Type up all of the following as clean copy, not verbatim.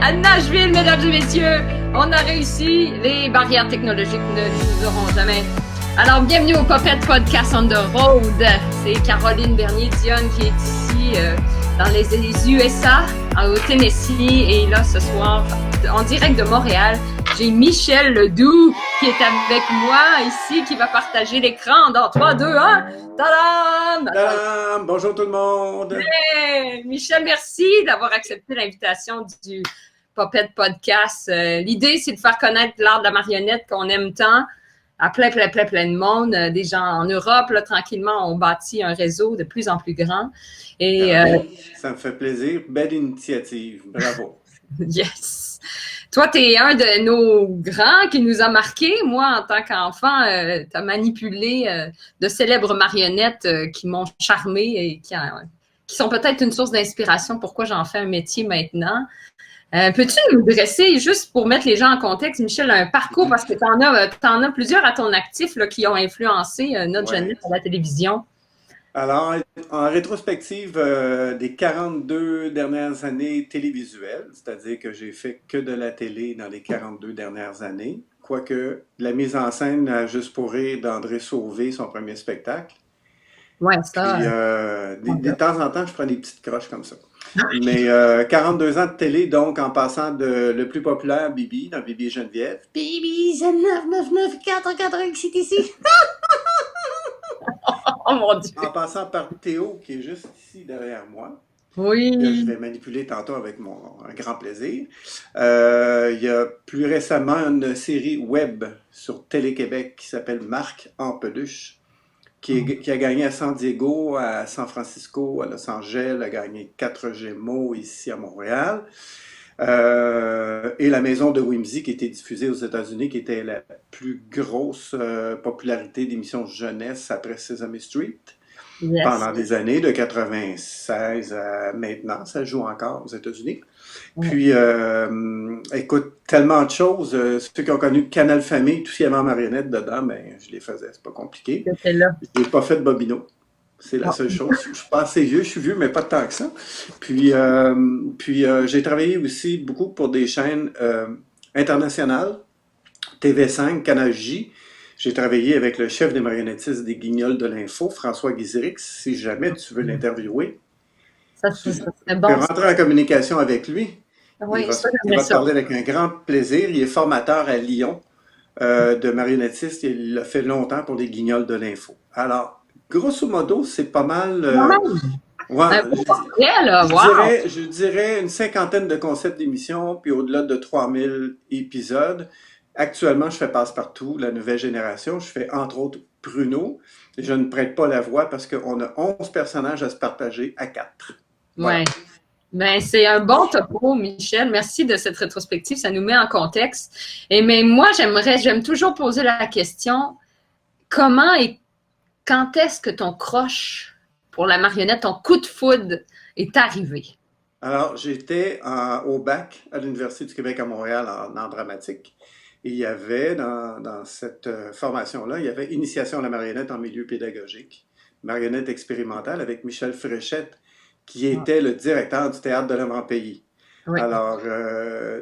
à Nashville, mesdames et messieurs. On a réussi. Les barrières technologiques ne nous auront jamais. Alors, bienvenue au Popette Podcast on the Road. C'est Caroline Bernier-Dionne qui est ici dans les USA, au Tennessee. Et là, ce soir, en direct de Montréal, j'ai Michel Ledoux qui est avec moi ici, qui va partager l'écran dans 3, 2, 1. Tadam! Tadam! Bonjour tout le monde! Hey! Michel, merci d'avoir accepté l'invitation du Popette Podcast. L'idée, c'est de faire connaître l'art de la marionnette qu'on aime tant à plein de monde. Des gens en Europe, là, tranquillement, on bâtit un réseau de plus en plus grand. Et, ça me fait plaisir. Belle initiative. Bravo. Yes! Toi, tu es un de nos grands qui nous a marqués. Moi, en tant qu'enfant, tu as manipulé de célèbres marionnettes qui m'ont charmée et qui sont peut-être une source d'inspiration pourquoi j'en fais un métier maintenant. Peux-tu nous dresser, juste pour mettre les gens en contexte, Michel, un parcours, parce que tu en as plusieurs à ton actif là, qui ont influencé notre jeunesse à la télévision. Alors, en rétrospective des 42 dernières années télévisuelles, c'est-à-dire que j'ai fait que de la télé dans les 42 dernières années, quoique la mise en scène à Juste pour rire d'André Sauvé, son premier spectacle. Ouais, ça. Puis, de temps en temps, je prends des petites croches comme ça. Mais 42 ans de télé, donc en passant de le plus populaire, Bibi, dans Bibi et Geneviève. Bibi, c'est 99944 c'est ici. Oh mon Dieu! En passant par Théo, qui est juste ici derrière moi. Oui. Que je vais manipuler tantôt avec un grand plaisir. Il y a plus récemment une série web sur Télé-Québec qui s'appelle Marc en peluche, qui a gagné à San Diego, à San Francisco, à Los Angeles, a gagné 4 Gémeaux ici à Montréal. Et La Maison de Whimsy, qui était diffusée aux États-Unis, qui était la plus grosse popularité d'émissions jeunesse après Sesame Street. Yes. Pendant des années, de 96 à maintenant, ça joue encore aux États-Unis. Puis, écoute, tellement de choses. Ceux qui ont connu Canal Famille, tout ce qu'il y avait en marionnette dedans, ben, je les faisais, c'est pas compliqué. Je n'ai pas fait de Bobino. C'est la seule chose. Je suis pas assez vieux, je suis vieux, mais pas tant que ça. Puis j'ai travaillé aussi beaucoup pour des chaînes internationales, TV5, Canal J. J'ai travaillé avec le chef des marionnettistes des Guignols de l'Info, François Guizirix, si jamais tu veux l'interviewer. Ça serait bon. Tu peux rentrer en communication avec lui. Oui, il va te parler avec un grand plaisir. Il est formateur à Lyon de marionnettiste. Il l'a fait longtemps pour les Guignols de l'Info. Alors, grosso modo, c'est pas mal... je dirais une cinquantaine de concepts d'émissions, puis au-delà de 3000 épisodes. Actuellement, je fais Passe-Partout, la nouvelle génération. Je fais entre autres Bruno. Je ne prête pas la voix parce qu'on a 11 personnages à se partager à 4. Voilà. Oui. Ben, c'est un bon topo, Michel. Merci de cette rétrospective. Ça nous met en contexte. Mais moi, j'aime toujours poser la question, comment et quand est-ce que ton croche pour la marionnette, ton coup de foudre est arrivé? Alors, j'étais au bac à l'Université du Québec à Montréal en art dramatique. Et il y avait, dans cette formation-là, il y avait Initiation à la marionnette en milieu pédagogique, marionnette expérimentale avec Michel Fréchette, qui était le directeur du Théâtre de l'Avant-Pays. Oui. Alors,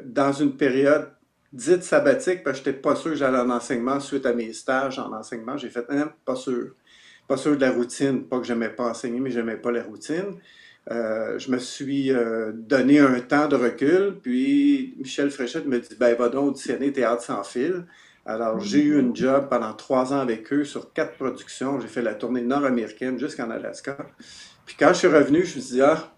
dans une période dite sabbatique, parce que je n'étais pas sûr que j'allais en enseignement suite à mes stages en enseignement, j'ai fait « pas sûr ». Pas sûr de la routine, pas que j'aimais pas enseigner, mais j'aimais pas la routine. Je me suis donné un temps de recul, puis Michel Fréchette me dit « ben va donc auditionner Théâtre sans fil ». Alors, j'ai eu une job pendant 3 ans avec eux sur 4 productions. J'ai fait la tournée nord-américaine jusqu'en Alaska. Puis quand je suis revenu, je me suis dit « ah,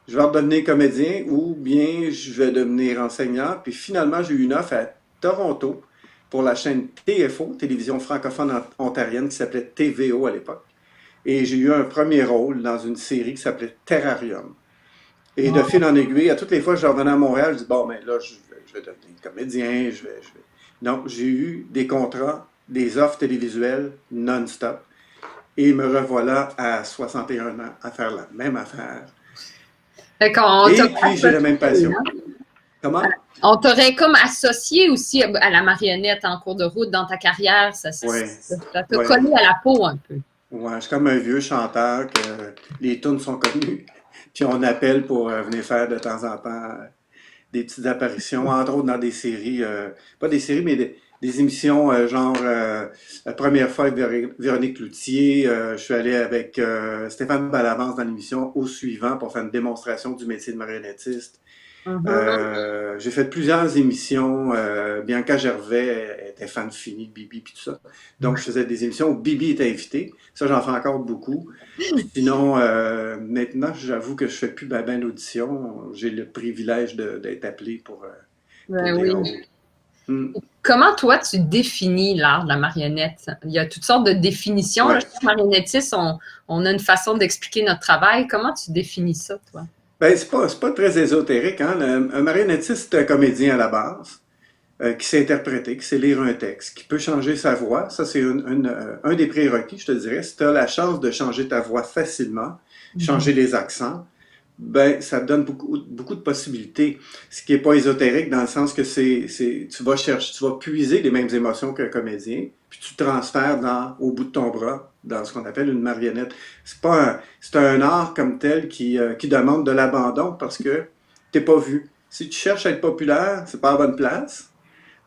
je vais redevenir comédien ou bien je vais devenir enseignant ». Puis finalement, j'ai eu une offre à Toronto pour la chaîne TFO, Télévision francophone ontarienne, qui s'appelait TVO à l'époque. Et j'ai eu un premier rôle dans une série qui s'appelait Terrarium. Et de fil en aiguille, à toutes les fois que je revenais à Montréal, je dis bon, ben là, je vais devenir comédien, je vais. Donc, j'ai eu des contrats, des offres télévisuelles non-stop. Et me revoilà à 61 ans à faire la même affaire. Et puis, j'ai la même passion. Comment? On t'aurait comme associé aussi à la marionnette en cours de route dans ta carrière. Ça t'a collé à la peau un peu. Oui, je suis comme un vieux chanteur que les tunes sont connues. Puis on appelle pour venir faire de temps en temps des petites apparitions, entre autres dans des séries, pas des séries, mais des émissions genre la première fois avec Véronique Cloutier, je suis allé avec Stéphane Ballavance dans l'émission Au suivant pour faire une démonstration du métier de marionnettiste. J'ai fait plusieurs émissions. Bianca Gervais était fan finie de Bibi puis tout ça. Donc, je faisais des émissions où Bibi était invité. Ça, j'en fais encore beaucoup. Sinon, maintenant, j'avoue que je fais plus ben d'audition. J'ai le privilège d'être appelé pour Ben des oui. rôles. Hmm. Comment toi tu définis l'art de la marionnette? Il y a toutes sortes de définitions. Ouais. Là, chaque marionnettiste, on a une façon d'expliquer notre travail. Comment tu définis ça, toi? Ben, c'est pas très ésotérique, hein. Un marionnettiste, c'est un comédien à la base, qui sait interpréter, qui sait lire un texte, qui peut changer sa voix. Ça, c'est un des prérequis, je te dirais. Si tu as la chance de changer ta voix facilement, changer les accents, ben, ça te donne beaucoup de possibilités. Ce qui est pas ésotérique dans le sens que tu vas chercher, tu vas puiser les mêmes émotions qu'un comédien, puis tu transfères au bout de ton bras, dans ce qu'on appelle une marionnette. C'est un art comme tel qui demande de l'abandon parce que t'es pas vu. Si tu cherches à être populaire, c'est pas à la bonne place.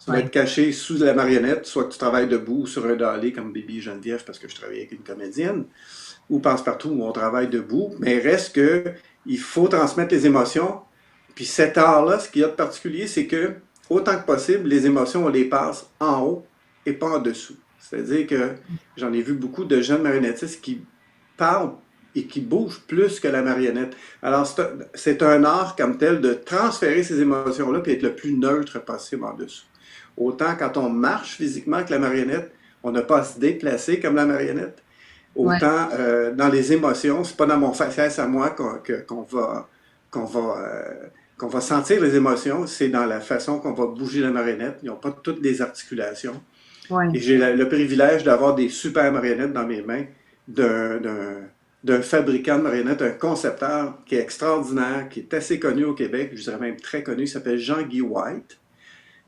Tu vas être caché sous la marionnette, soit que tu travailles debout ou sur un dallé comme Bibi Geneviève parce que je travaillais avec une comédienne, ou Passe-Partout où on travaille debout, mais reste que il faut transmettre les émotions. Puis cet art-là, ce qu'il y a de particulier, c'est que, autant que possible, les émotions, on les passe en haut et pas en dessous. C'est-à-dire que j'en ai vu beaucoup de jeunes marionnettistes qui parlent et qui bougent plus que la marionnette. Alors, c'est un art comme tel de transférer ces émotions-là puis être le plus neutre possible en dessous. Autant quand on marche physiquement avec la marionnette, on n'a pas à se déplacer comme la marionnette. Autant dans les émotions, c'est pas dans mon faciès à moi qu'on va sentir les émotions, c'est dans la façon qu'on va bouger la marionnette. Ils n'ont pas toutes les articulations. Ouais. Et j'ai le privilège d'avoir des super marionnettes dans mes mains d'un fabricant de marionnettes, un concepteur qui est extraordinaire, qui est assez connu au Québec, je dirais même très connu, il s'appelle Jean-Guy White,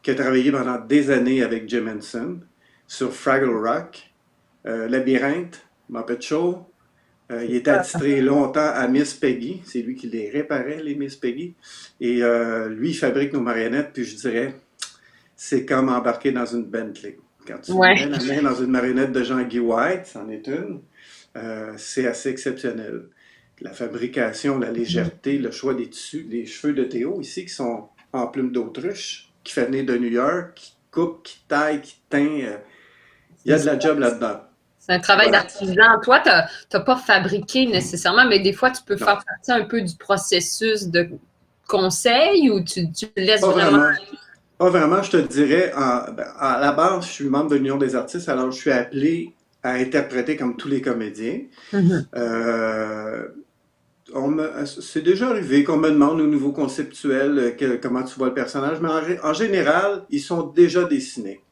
qui a travaillé pendant des années avec Jim Henson sur Fraggle Rock, Labyrinthe, Muppet Show. Il était attitré longtemps à Miss Peggy. C'est lui qui les réparait, les Miss Peggy. Et lui, il fabrique nos marionnettes, puis je dirais, c'est comme embarquer dans une Bentley. Quand tu mets la main dans une marionnette de Jean-Guy White, c'en est une, c'est assez exceptionnel. La fabrication, la légèreté, le choix des tissus, les cheveux de Théo ici, qui sont en plume d'autruche, qui fait venir de New York, qui coupe, qui taille, qui teint. Il y a de la job là-dedans. C'est un travail d'artisan. Toi, tu n'as pas fabriqué nécessairement, mais des fois, tu peux faire partie un peu du processus de conseil ou tu laisses vraiment... Pas vraiment, je te dirais. À la base, je suis membre de l'Union des artistes, alors je suis appelé à interpréter comme tous les comédiens. C'est déjà arrivé qu'on me demande au niveau conceptuel comment tu vois le personnage, mais en général, ils sont déjà dessinés.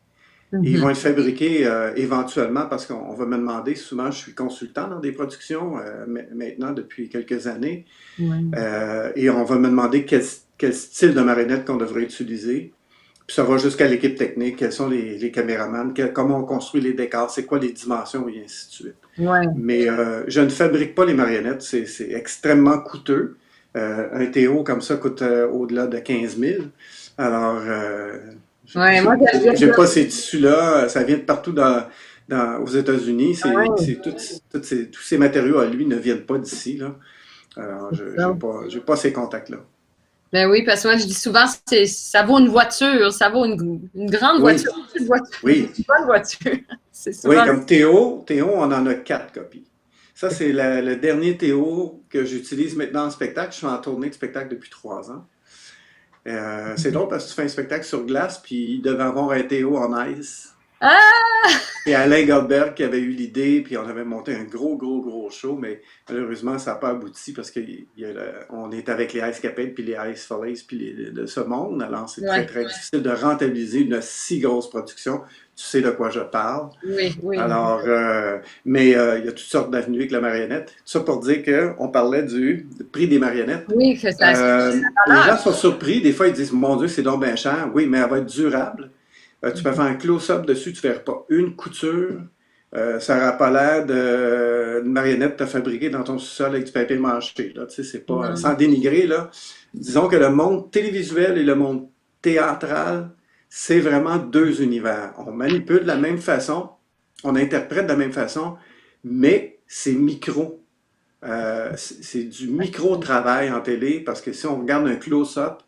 Ils vont être fabriqués éventuellement parce qu'on va me demander, souvent je suis consultant dans des productions maintenant depuis quelques années, et on va me demander quel style de marionnette qu'on devrait utiliser. Puis ça va jusqu'à l'équipe technique, quels sont les caméramans, comment on construit les décors, c'est quoi les dimensions et ainsi de suite. Mais je ne fabrique pas les marionnettes, c'est extrêmement coûteux. Un Théo comme ça coûte au-delà de 15 000. Alors... j'ai pas ces tissus-là, ça vient de partout aux États-Unis. Tous ces matériaux à lui ne viennent pas d'ici. Alors, j'ai pas ces contacts-là. Ben oui, parce que moi, je dis souvent, ça vaut une voiture, ça vaut une grande voiture, une voiture, une bonne voiture. Oui, comme Théo, on en a 4 copies. Ça, c'est le dernier Théo que j'utilise maintenant en spectacle. Je suis en tournée de spectacle depuis 3 ans. C'est drôle parce que tu fais un spectacle sur glace, puis il devait avoir un Théo en ice. Et Alain Goldberg qui avait eu l'idée, puis on avait monté un gros show, mais malheureusement, ça n'a pas abouti parce qu'on est avec les Ice Capades, puis les Ice Follies, puis de ce monde. Alors, c'est très difficile de rentabiliser une si grosse production. Tu sais de quoi je parle. Oui. Alors, mais il y a toutes sortes d'avenues avec la marionnette. Tout ça pour dire qu'on parlait du prix des marionnettes. Oui, que ça. Les gens sont surpris. Des fois, ils disent, mon Dieu, c'est donc bien cher. Oui, mais elle va être durable. Tu peux faire un close-up dessus, tu ne verras pas une couture. Ça n'aura pas l'air d'une marionnette que tu as fabriquée dans ton sous-sol avec du papier mâché, là. Tu sais, c'est pas, Non. sans dénigrer, là. Disons que le monde télévisuel et le monde théâtral, c'est vraiment deux univers. On manipule de la même façon, on interprète de la même façon, mais c'est micro. C'est du micro-travail en télé parce que si on regarde un close-up,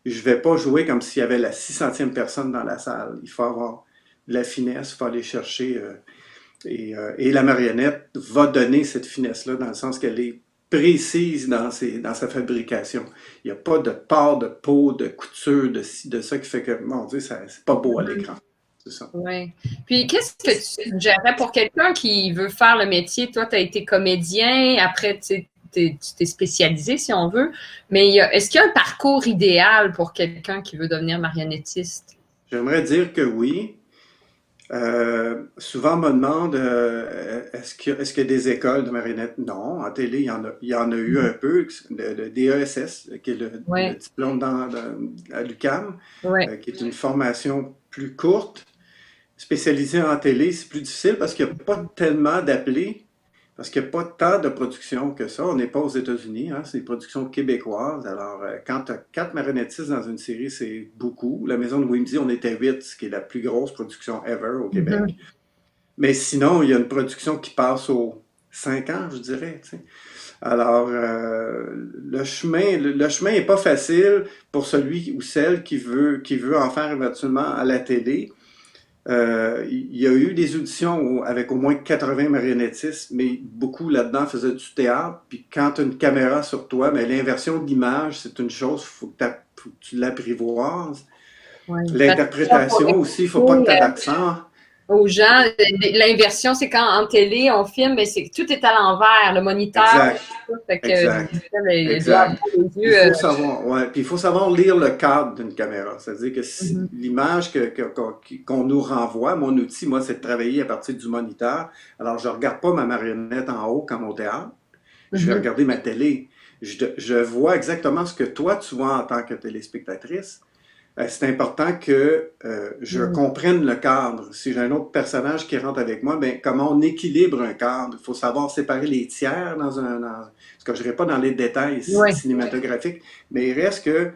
je vais pas jouer comme s'il y avait la 600e personne dans la salle. Il faut avoir de la finesse, il faut aller chercher. Et la marionnette va donner cette finesse-là dans le sens qu'elle est précise dans sa fabrication. Il n'y a pas de part de peau, de couture, de ci, de ça qui fait que, mon Dieu, c'est pas beau à l'écran. C'est ça. Oui. Puis, qu'est-ce que tu suggérerais pour quelqu'un qui veut faire le métier? Toi, tu as été comédien, après, tu t'es spécialisé, si on veut. Mais est-ce qu'il y a un parcours idéal pour quelqu'un qui veut devenir marionnettiste? J'aimerais dire que oui. Souvent, on me demande est-ce qu'il y a des écoles de marionnettes? Non, en télé, il y en a eu un peu, le DESS, qui est le Oui, diplôme à l'UQAM, oui. qui est une formation plus courte, spécialisée en télé. C'est plus difficile parce qu'il n'y a pas tellement d'appelés, parce qu'il n'y a pas tant de production que ça. On n'est pas aux États-Unis, hein, c'est des productions québécoises. Alors, quand tu as 4 marionnettistes dans une série, c'est beaucoup. La Maison de Whimsy, on était 8, ce qui est la plus grosse production ever au Québec. Mhm. Mais sinon, il y a une production qui passe aux 5 ans, je dirais. Tu sais. Alors, le chemin est pas facile pour celui ou celle qui veut en faire éventuellement à la télé. Il y a eu des auditions avec au moins 80 marionnettistes, mais beaucoup là-dedans faisaient du théâtre. Puis quand tu as une caméra sur toi, mais l'inversion de l'image, c'est une chose, faut que tu l'apprivoises. Oui. L'interprétation aussi, il faut pas que tu aies d'accent. Aux gens, l'inversion, c'est quand en télé, on filme, mais tout est à l'envers, le moniteur, Exact, tout ça, fait que exact, il doit avoir exact. les Il yeux. faut savoir, ouais, puis il faut savoir lire le cadre d'une caméra. C'est-à-dire que Mhm. l'image qu'on nous renvoie, mon outil, moi, c'est de travailler à partir du moniteur. Alors, je regarde pas ma marionnette en haut comme au théâtre. Je vais Mhm. regarder ma télé. Je vois exactement ce que toi, tu vois en tant que téléspectatrice. C'est important que je Mhm. comprenne le cadre. Si j'ai un autre personnage qui rentre avec moi, ben, comment on équilibre un cadre? Il faut savoir séparer les tiers parce que je n'irai pas dans les détails Ouais. cinématographiques, mais il reste que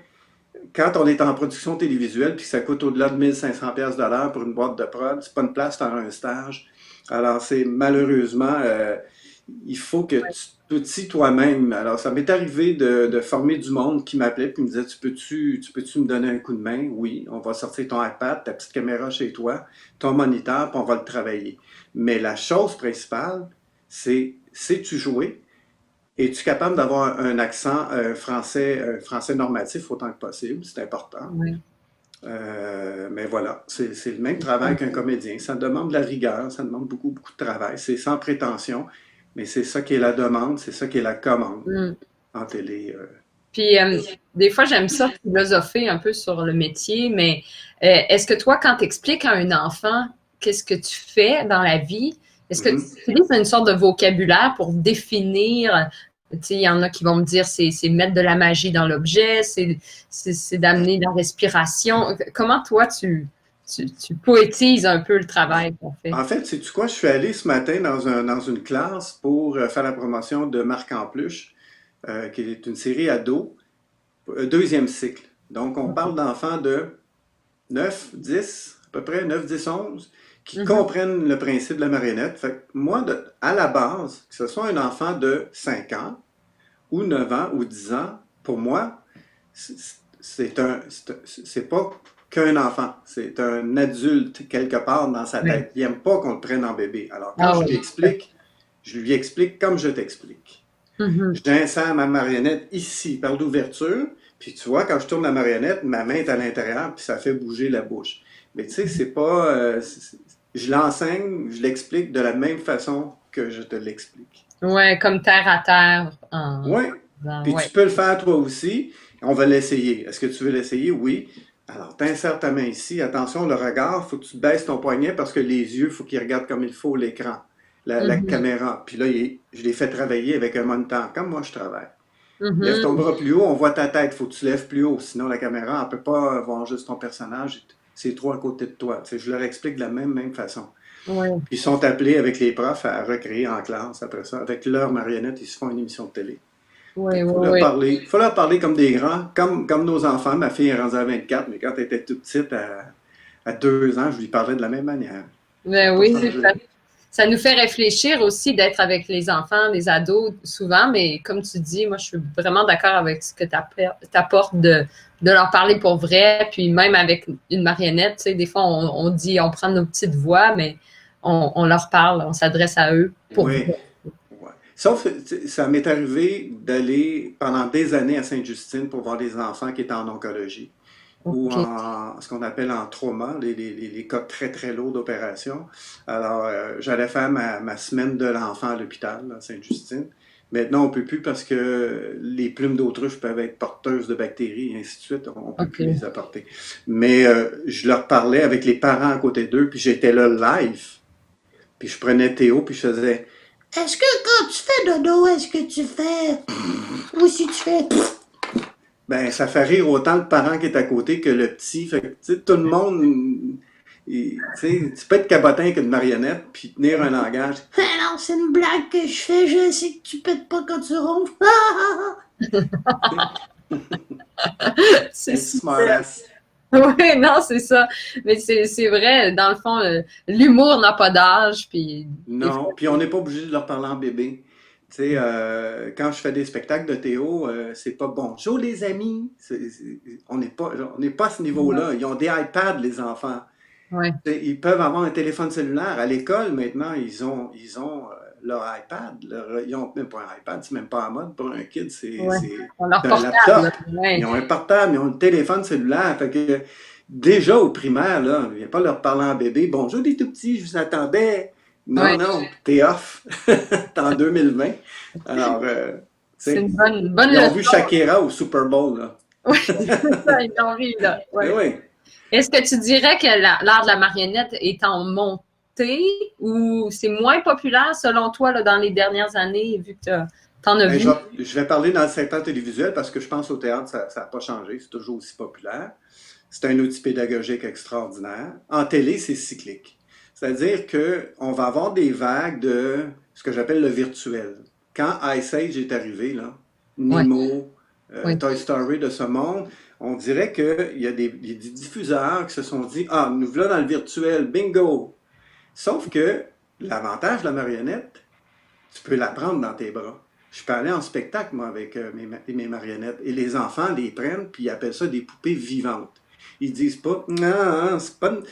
quand on est en production télévisuelle puis que ça coûte au-delà de 1500$ de l'heure pour une boîte de prod, c'est pas une place dans un stage. Alors, c'est malheureusement, il faut que tu t'outilles toi-même. Alors, ça m'est arrivé de former du monde qui m'appelait et me disait, tu peux-tu me donner un coup de main? Oui, on va sortir ton iPad, ta petite caméra chez toi, ton moniteur, puis on va le travailler. Mais la chose principale, c'est, sais-tu jouer? Es-tu capable d'avoir un accent français normatif autant que possible? C'est important. Ouais. Mais voilà, c'est le même travail qu'un comédien. Ça demande de la rigueur, ça demande beaucoup, beaucoup de travail. C'est sans prétention, mais c'est ça qui est la demande, c'est ça qui est la commande Mm. en télé. Puis, des fois, j'aime ça philosopher un peu sur le métier, mais est-ce que toi, quand tu expliques à un enfant qu'est-ce que tu fais dans la vie, est-ce que tu Mhm. utilises une sorte de vocabulaire pour définir, tu sais, il y en a qui vont me dire c'est mettre de la magie dans l'objet, c'est d'amener de la respiration. Comment toi, tu poétises un peu le travail qu'on fait? En fait, sais-tu quoi? Je suis allé ce matin dans une classe pour faire la promotion de Marc en Peluche, qui est une série ado, deuxième cycle. Donc, on parle d'enfants de 9, 10, à peu près 9, 10, 11, qui Mhm. comprennent le principe de la marionnette. Fait que moi, à la base, que ce soit un enfant de 5 ans, ou 9 ans, ou 10 ans, pour moi, c'est pas qu'un enfant, c'est un adulte quelque part dans sa Ouais. tête. Il n'aime pas qu'on le prenne en bébé. Alors, quand Ah oui. je lui explique comme je t'explique. Mhm. J'insère ma marionnette ici, par l'ouverture, puis tu vois, quand je tourne la marionnette, ma main est à l'intérieur, puis ça fait bouger la bouche. Mais tu sais, c'est pas... je l'enseigne, je l'explique de la même façon que je te l'explique. Ouais, comme terre à terre. Oui, puis Ouais. tu peux le faire toi aussi. On va l'essayer. Est-ce que tu veux l'essayer? Oui. Alors, t'insères ta main ici. Attention, le regard, il faut que tu baisses ton poignet parce que les yeux, il faut qu'ils regardent comme il faut l'écran, la Mhm. caméra. Puis là, je l'ai fait travailler avec un moniteur, comme moi je travaille. Lève ton Mhm. bras plus haut, on voit ta tête. Il faut que tu lèves plus haut. Sinon, la caméra, elle ne peut pas voir juste ton personnage. C'est trop à côté de toi. Tu sais, je leur explique de la même façon. Oui, Puis ils sont appelés avec les profs à recréer en classe après ça. Avec leurs marionnettes, ils se font une émission de télé. Fait oui, qu'il oui, faut leur parler comme des grands, comme nos enfants. Ma fille est rendue à 24, mais quand elle était toute petite, à 2 ans, je lui parlais de la même manière. Ça n'a ben pas oui, changé. ça nous fait réfléchir aussi d'être avec les enfants, les ados souvent, mais comme tu dis, moi je suis vraiment d'accord avec ce que tu apportes de leur parler pour vrai, puis même avec une marionnette, tu sais, des fois on dit, on prend nos petites voix, mais on leur parle, on s'adresse à eux pour Oui, vrai. ouais. Sauf, ça m'est arrivé d'aller pendant des années à Sainte-Justine pour voir des enfants qui étaient en oncologie ou OK. en ce qu'on appelle en trauma, les cas très très lourds d'opération. Alors, j'allais faire ma semaine de l'enfant à l'hôpital, à Sainte-Justine. Maintenant, on peut plus parce que les plumes d'autruche peuvent être porteuses de bactéries et ainsi de suite. On peut plus OK. les apporter. Mais je leur parlais avec les parents à côté d'eux, puis j'étais là live. Puis je prenais Théo, puis je faisais est-ce que quand tu fais dodo, est-ce que tu fais ou si tu fais ben ça fait rire autant le parent qui est à côté que le petit. Fait que, tu sais, tout le monde, tu peux être cabotin avec une marionnette puis tenir un langage. Ah non, c'est une blague que je fais, je sais que tu pètes pas quand tu ronfles. C'est Un petit super. smartass. Oui, non, c'est ça. Mais c'est vrai, dans le fond, l'humour n'a pas d'âge, puis il Non, faut... puis on n'est pas obligé de leur parler en bébé. Tu sais, quand je fais des spectacles de Théo, c'est pas bonjour les amis. On n'est pas à ce niveau-là. Ils ont des iPads, les enfants. Ouais, Ils peuvent avoir un téléphone cellulaire. À l'école, maintenant, ils ont leur iPad. Ils ont même pas un iPad, c'est même pas en mode. Pour un kid, ouais. c'est On leur un portable, laptop. là. Ouais, Ils ont un portable, ils ont un téléphone cellulaire. Fait que déjà au primaire, là, il ne vient pas leur parler en bébé. Bonjour les tout petits, je vous attendais. Non, ouais. non, t'es off. T'es en 2020. Alors, tu C'est sais, une bonne ils ont vu leçon. Shakira au Super Bowl, là. Oui, c'est ça, ils l'ont vu, là. Eh Ouais. oui. Est-ce que tu dirais que l'art de la marionnette est en montée ou c'est moins populaire selon toi là, dans les dernières années, vu que tu en as Ben, vu? je vais parler dans le secteur télévisuel parce que je pense au théâtre, ça n'a pas changé, c'est toujours aussi populaire. C'est un outil pédagogique extraordinaire. En télé, c'est cyclique. C'est-à-dire qu'on va avoir des vagues de ce que j'appelle le virtuel. Quand Ice Age est arrivé, là, Oui, Nemo, oui, Toy Story de ce monde, on dirait qu'il y a des diffuseurs qui se sont dit ah, nous voilà dans le virtuel, bingo! Sauf que l'avantage de la marionnette, tu peux la prendre dans tes bras. Je peux aller en spectacle, moi, avec mes marionnettes. Et les enfants les prennent, puis ils appellent ça des poupées vivantes. Ils disent pas, non,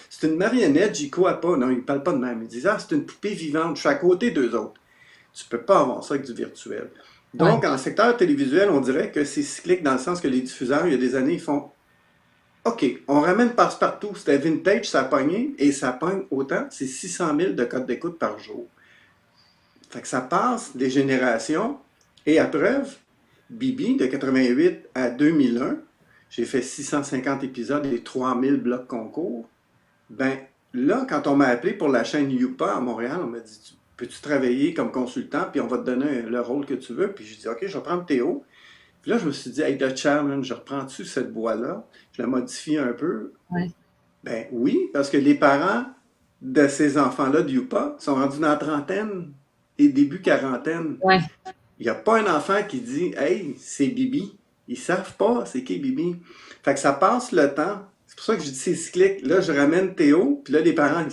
c'est une marionnette, j'y crois pas. Non, ils parlent pas de même. Ils disent, ah, c'est une poupée vivante, je suis à côté d'eux autres. Tu peux pas avoir ça avec du virtuel. oui, Donc, en secteur télévisuel, on dirait que c'est cyclique dans le sens que les diffuseurs, il y a des années, ils font, OK, on ramène passe-partout. C'était vintage, ça a pogné, et ça pogne autant, c'est 600 000 de codes d'écoute par jour. Fait que ça passe des générations. Et à preuve, Bibi, de 88 à 2001, j'ai fait 650 épisodes et 3000 blocs concours. Ben là, quand on m'a appelé pour la chaîne Youpa à Montréal, on m'a dit peux-tu travailler comme consultant, puis on va te donner le rôle que tu veux. Puis j'ai dit OK, je vais prendre Théo. Puis là, je me suis dit, hey, The Challenge, je reprends-tu cette voix-là? Je la modifie un peu. oui. Ben oui, parce que les parents de ces enfants-là de Youpa sont rendus dans la trentaine et début quarantaine. Ouais. Il n'y a pas un enfant qui dit hey, c'est Bibi. Ils savent pas c'est qui Bibi. Fait que ça passe le temps. C'est pour ça que je dis c'est cyclique. Là, je ramène Théo, puis là, les parents,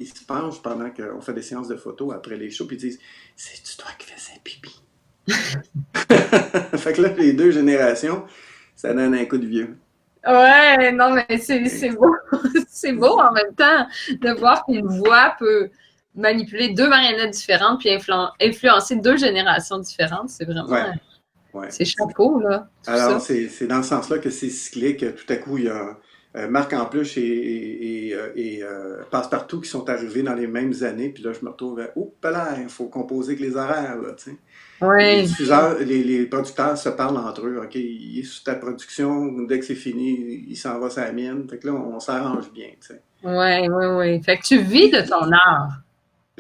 ils se penchent pendant qu'on fait des séances de photos après les shows, puis ils disent c'est-tu toi qui faisais Bibi? Fait que là, les deux générations, ça donne un coup de vieux. Ouais, non, mais c'est beau. C'est beau en même temps de voir qu'une voix peut manipuler deux marionnettes différentes puis influencer deux générations différentes. C'est vraiment, Ouais, ouais. c'est chapeau, là, tout Alors, ça. c'est dans ce sens-là que c'est cyclique. Tout à coup, il y a Marc Ampluche et Passepartout qui sont arrivés dans les mêmes années. Puis là, je me retrouve à, oups là, il faut composer avec les horaires, là, tu sais. Les Oui, diffuseurs, les producteurs se parlent entre eux. OK, il est sous ta production, dès que c'est fini, il s'en va sur la mienne. Fait que là, on s'arrange bien, tu sais. oui, oui, oui. Fait que tu vis de ton art.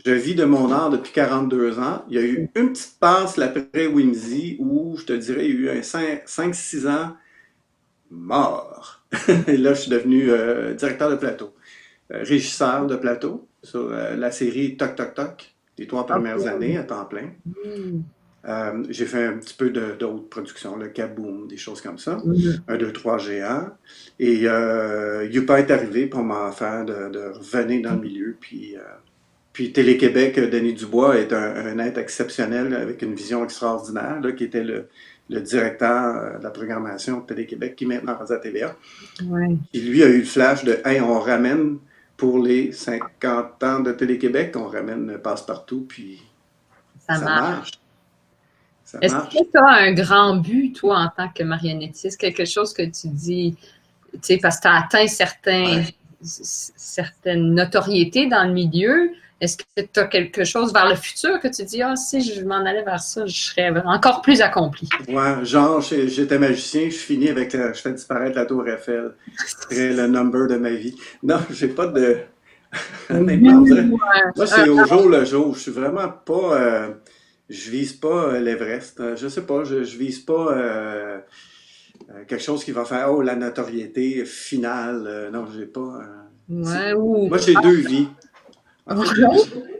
Je vis de mon art depuis 42 ans. Il y a eu une petite passe l'après Whimsy où, je te dirais, il y a eu un 5-6 ans mort. Et là, je suis devenu directeur de plateau, régisseur de plateau. sur la série Toc Toc Toc, les 3 premières OK. années à temps plein. Mmh. J'ai fait un petit peu d'autres productions, le Kaboom, des choses comme ça. Mhm. 1, 2, 3 géants. Et Youpa est arrivé pour m'en faire de revenir dans le milieu. Puis Télé-Québec, Denis Dubois est un être exceptionnel avec une vision extraordinaire, là, qui était le directeur de la programmation de Télé-Québec, qui est maintenant rendu à TVA. Ouais. Et lui a eu le flash de hey, on ramène pour les 50 ans de Télé-Québec, on ramène Passe-Partout, puis Ça ça marche. marche. Ça Est-ce marche. que tu as un grand but, toi, en tant que marionnettiste, quelque chose que tu dis, tu sais, parce que tu as atteint certaines notoriétés dans le milieu, est-ce que tu as quelque chose vers le futur que tu dis, ah, si je m'en allais vers ça, je serais encore plus accompli? Ouais, genre, j'étais magicien, je finis avec, je fais disparaître la tour Eiffel. C'est le number de ma vie. Non, j'ai pas de... Honnêtement, moi, c'est au jour le jour. Je suis vraiment pas... je vise pas l'Everest. Je sais pas, je vise pas quelque chose qui va faire, oh, la notoriété finale. Non, j'ai pas... Ouais, ou... Moi, j'ai 2 vies. En fait, Ouais.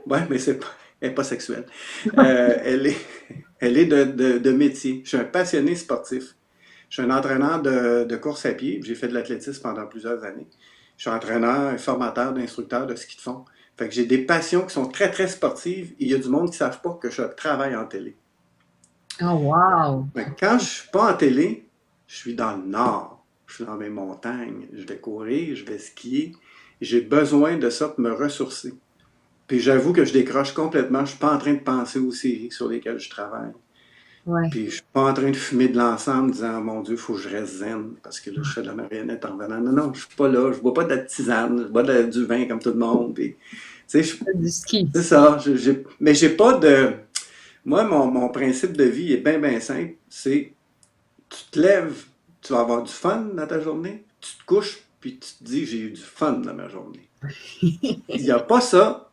ouais, mais elle est pas sexuelle. Elle est de métier. Je suis un passionné sportif. Je suis un entraîneur de course à pied. J'ai fait de l'athlétisme pendant plusieurs années. Je suis entraîneur et formateur d'instructeurs de ski de fond. Fait que j'ai des passions qui sont très, très sportives. Et il y a du monde qui ne savent pas que je travaille en télé. Oh, wow! Mais quand je ne suis pas en télé, je suis dans le nord. Je suis dans mes montagnes. Je vais courir, je vais skier. J'ai besoin de ça pour me ressourcer. Puis j'avoue que je décroche complètement. Je ne suis pas en train de penser aux séries sur lesquelles je travaille. Ouais. Puis je suis pas en train de fumer de l'encens en me disant, mon Dieu, il faut que je reste zen parce que là, je fais de la marionnette en venant. Non, non, je suis pas là. Je bois pas de la tisane. Je bois du vin comme tout le monde. Puis, tu sais, Du ski. c'est ça. Mais j'ai pas de... Moi, mon principe de vie est bien, bien simple. C'est, tu te lèves, tu vas avoir du fun dans ta journée. Tu te couches, puis tu te dis, j'ai eu du fun dans ma journée. Il n'y a pas ça,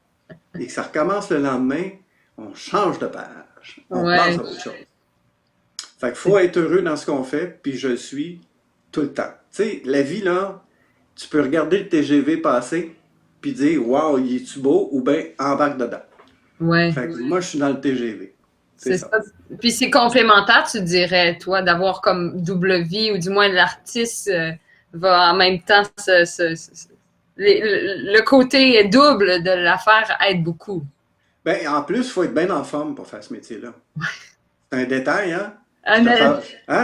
et que ça recommence le lendemain, on change de page. On Ouais. passe à autre chose. Fait qu'il faut être heureux dans ce qu'on fait, puis je le suis tout le temps. Tu sais, la vie, là, tu peux regarder le TGV passer, puis dire, waouh, il est-tu beau, ou bien embarque dedans. Ouais. Fait que moi, je suis dans le TGV. C'est ça. Puis c'est complémentaire, tu dirais, toi, d'avoir comme double vie, ou du moins l'artiste va en même temps le côté double de l'affaire aide beaucoup. Ben, en plus, il faut être bien en forme pour faire ce métier-là. C'est un détail, hein?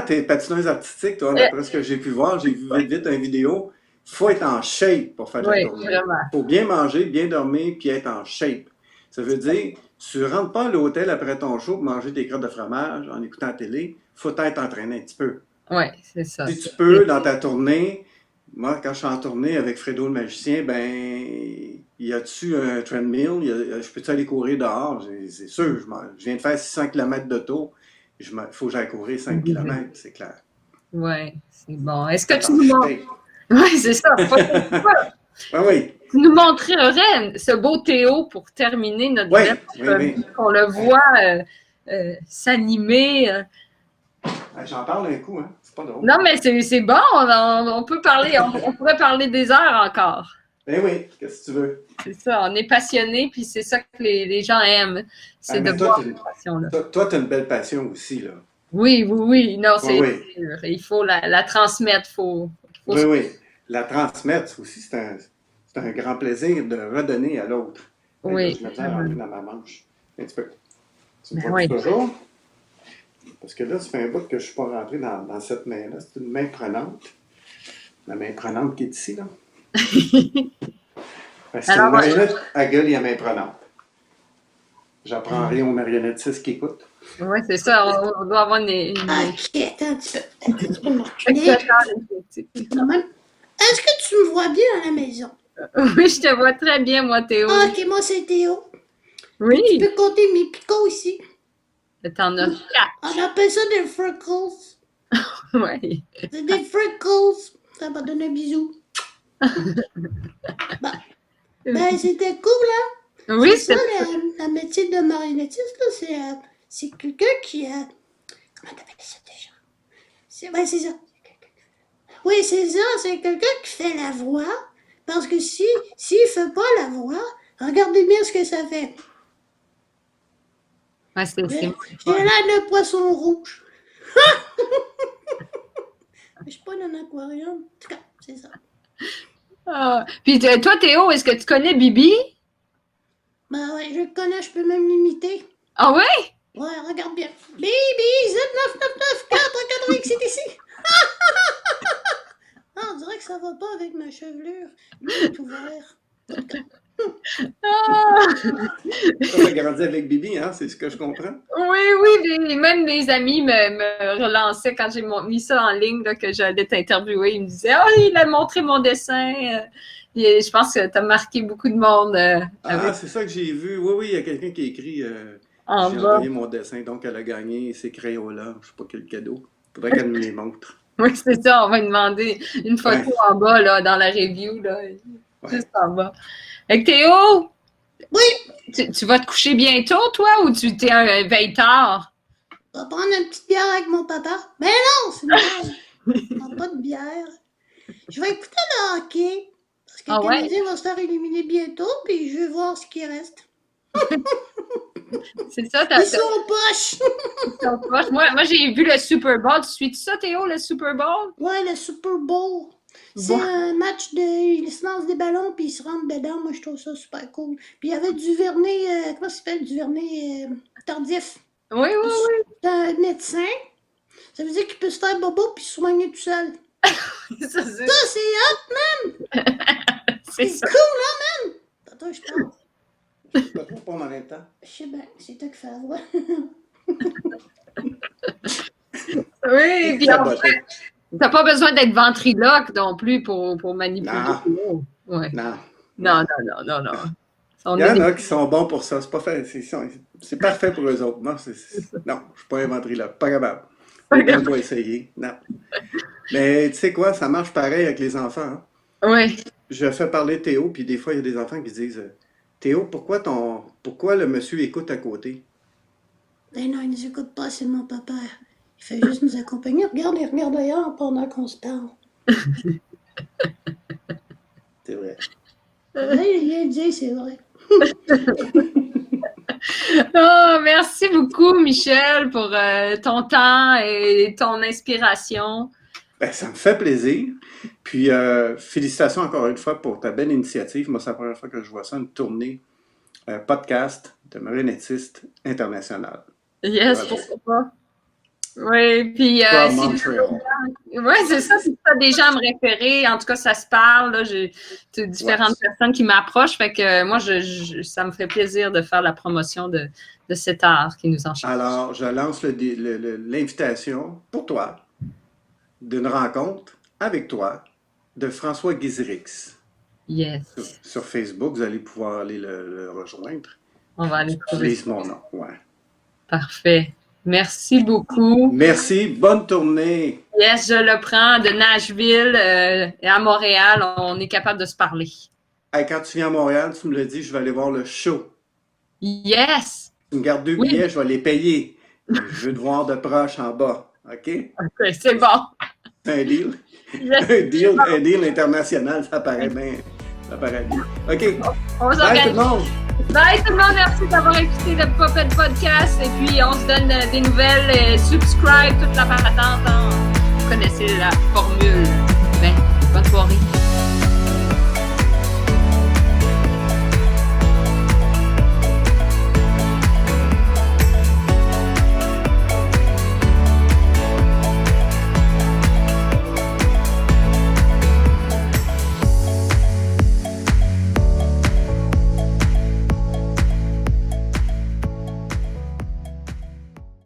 T'es patineuse artistique, toi, d'après ce que j'ai pu voir, j'ai vu vite une vidéo. Il faut être en shape pour faire de la tournée. Il faut bien manger, bien dormir, puis être en shape. Ça veut dire, tu ne rentres pas à l'hôtel après ton show pour manger tes crottes de fromage en écoutant la télé. Il faut être entraîné un petit peu. Oui, c'est ça. Si tu peux, dans ta tournée, moi, quand je suis en tournée avec Fredo le magicien, ben, y a-tu un treadmill? Je peux-tu aller courir dehors? C'est sûr, je viens de faire 600 km de tour. Il faut que j'aille courir 5 km, c'est clair. Oui, c'est bon. Est-ce que tu nous montres? Oui, c'est ça. Oui. Tu nous montrerais ce beau Théo pour terminer notre lettre, qu'on le voit s'animer. J'en parle un coup, hein? C'est pas drôle. Non, mais c'est bon. On peut parler. On pourrait parler des heures encore. Ben oui, qu'est-ce que tu veux? C'est ça, on est passionné, puis c'est ça que les gens aiment. C'est de voir cette passion-là. Toi, tu as une belle passion aussi, là. Oui. Non, c'est sûr. Il faut la transmettre. Oui. La transmettre aussi, c'est un grand plaisir de redonner à l'autre. Oui. Je me tiens rentrer dans ma manche. Un petit peu. Tu me vois toujours? Parce que là, ça fait un bout que je ne suis pas rentré dans cette main-là. C'est une main prenante. La main prenante qui est ici, là. C'est une marionnette à gueule et à main prenante. J'apprends rien aux marionnettistes qui écoutent. Oui, c'est ça. On doit avoir une... Ok, attends, tu peux me reculer. Est-ce que tu me vois bien à la maison? Oui, je te vois très bien, moi, Théo. Ok, moi, c'est Théo. Oui. Tu peux compter mes picots ici. T'en as 4. On appelle ça des freckles. Oui. C'est des freckles. Ça va donner un bisou. Ben, c'était cool, hein? Oui, c'est ça, la métier de marionnettiste, là, c'est quelqu'un qui a... Comment t'appelles ça déjà? C'est ça. Oui, c'est ça, c'est quelqu'un qui fait la voix, parce que s'il fait pas la voix, Regardez bien ce que ça fait. Ouais, c'est J'ai l'air de poisson rouge. Je suis pas dans un aquarium. En tout cas, c'est ça. Ah. Puis toi, Théo, est-ce que tu connais Bibi? Ben ouais, je le connais, je peux même l'imiter. Ah ouais? Ouais, regarde bien. Baby, Z9994 c'est ici. Ah, on dirait que ça va pas avec ma chevelure. Lui, il est ouvert. Ah! On a grandi avec Bibi, hein, c'est ce que je comprends. Oui, même mes amis me relançaient quand j'ai mis ça en ligne, là, que j'allais t'interviewer. Ils me disaient « Ah, il a montré mon dessin. » Et je pense que tu as marqué beaucoup de monde. C'est ça que j'ai vu. Oui, il y a quelqu'un qui a écrit En j'ai bas. envoyé mon dessin, donc elle a gagné ces crayons-là. Je sais pas quel cadeau. Faudrait qu'elle me les montre. Oui, c'est ça. On va demander une photo en bas, là, dans la review, là, juste en bas. Fait que Théo, Oui, tu vas te coucher bientôt, toi, ou tu t'es un veille tard? on va prendre une petite bière avec mon papa. Mais non, c'est une blague. On prend pas de bière. Je vais écouter le hockey. Parce que le Canadien va se faire éliminer bientôt, puis je vais voir ce qui reste. C'est ça, Ils sont poches. Moi, j'ai vu le Super Bowl. Tu suis ça, Théo, le Super Bowl? Ouais, le Super Bowl. C'est un match de. Ils se lancent des ballons puis ils se rentrent dedans. Moi, je trouve ça super cool. Puis il y avait Duvernay. Comment ça s'appelle? Duvernay Tardif. Oui. C'est un médecin. Ça veut dire qu'il peut se faire bobo puis se soigner tout seul. Ça, c'est hot, man! c'est cool, hein, man? Attends, je parle. Je peux pas répondre en même temps. Je sais bien, c'est toi qui fais la voix. Oui, puis en fait, t'as pas besoin d'être ventriloque non plus pour manipuler. Non. Ouais. Non. Non. Il y en a qui sont bons pour ça. C'est pas fait. C'est parfait pour eux autres. Non, non, je suis pas un ventriloque. Pas capable. On doit essayer. Non. Mais tu sais quoi, ça marche pareil avec les enfants. Hein? Oui. Je fais parler Théo, puis des fois, il y a des enfants qui disent Théo, pourquoi le monsieur écoute à côté? Ben non, il nous écoute pas, c'est mon papa. Il fait juste nous accompagner. Regarde, il regarde ailleurs pendant qu'on se parle. C'est vrai. Il vient de dire, c'est vrai. Oh, merci beaucoup, Michel, pour ton temps et ton inspiration. Ben, ça me fait plaisir. Puis, félicitations encore une fois pour ta belle initiative. Moi, c'est la première fois que je vois ça, une tournée podcast de marionnettiste international. Yes, pourquoi pas. Oui, puis c'est ça, si tu as des gens à me référer, en tout cas, ça se parle, là, j'ai différentes personnes qui m'approchent, fait que moi, ça me fait plaisir de faire la promotion de cet art qui nous enchante. Alors, je lance l'invitation pour toi d'une rencontre avec toi de François Guizrix. Yes. Sur Facebook, vous allez pouvoir aller le rejoindre. On va aller trouver. Utilise mon nom, ouais. Parfait. Merci beaucoup. Merci. Bonne tournée. Yes, je le prends de Nashville à Montréal. On est capable de se parler. Hey, quand tu viens à Montréal, tu me le dis, je vais aller voir le show. Yes. Tu me gardes 2 billets, je vais les payer. Je veux te voir de proche en bas. OK? OK, c'est bon. C'est un deal. Yes. Un deal international, ça paraît bien. Ça paraît bien. OK. On Bye tout le monde. Bye tout le monde, merci d'avoir écouté le Puppet Podcast et puis on se donne des nouvelles, subscribe, toute la patente, vous connaissez la formule. Ben, bonne soirée.